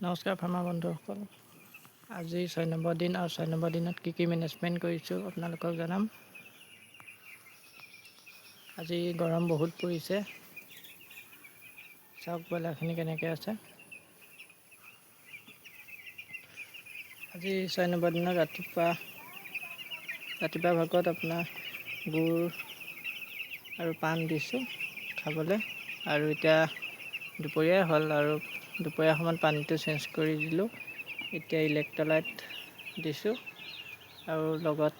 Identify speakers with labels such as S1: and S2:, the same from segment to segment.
S1: নমস্কাৰ ফাৰ্মাৰ বন্ধুসকল। আজি 6 নম্বৰ দিন আৰু 6 নম্বৰ দিনত কি মেনেজমেণ্ট কৰিছোঁ আপোনালোকক জনাম। আজি গৰম বহুত পৰিছে, চাওক ব্ৰইলাৰখিনি কেনেকৈ আছে। আজি 6 নম্বৰ দিনত ৰাতিপুৱা ভাগত আপোনাৰ গুড় আৰু পাণ দিছোঁ খাবলৈ, আৰু এতিয়া দুপৰীয়াই হ'ল আৰু দুপৰীয়া সময়ত পানীটো চেঞ্জ কৰি দিলোঁ। এতিয়া ইলেক্ট্ৰলাইট দিছোঁ আৰু লগত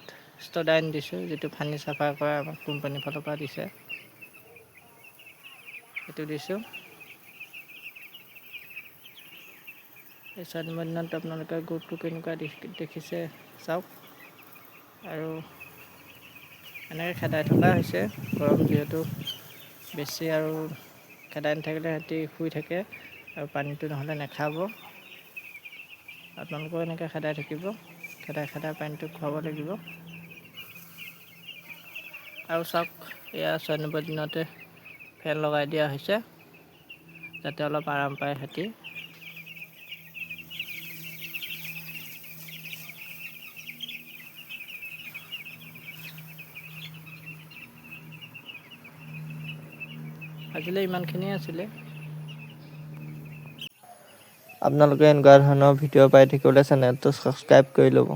S1: ষ্টডাইন দিছোঁ, যিটো পানী চাফা কৰা আমাৰ কোম্পানীৰ ফালৰ পৰা দিছে, সেইটো দিছোঁ। এই 6 নম্বৰ দিনত আপোনালোকে গুড়টো কেনেকুৱা দেখিছে চাওক। আৰু এনেকৈ খেদাই থকা হৈছে, গৰম যিহেতু বেছি, আৰু খেদাই নাথাকিলে সিহঁতি শুই থাকে আৰু পানীটো নহ'লে নাখাব। আপোনালোকেও এনেকৈ খেদাই থাকিব, খেদাই পানীটো খুৱাব লাগিব। আৰু চাওক, এয়া 6 নম্বৰ দিনতে ফেন লগাই দিয়া হৈছে যাতে অলপ আৰাম পায় সিহঁতি। আজিলৈ ইমানখিনিয়ে আছিলে।
S2: আপোনালোকে এনেকুৱা ধৰণৰ ভিডিঅ' পাই থাকিবলৈ চেনেলটো ছাবস্ক্ৰাইব কৰি ল'ব।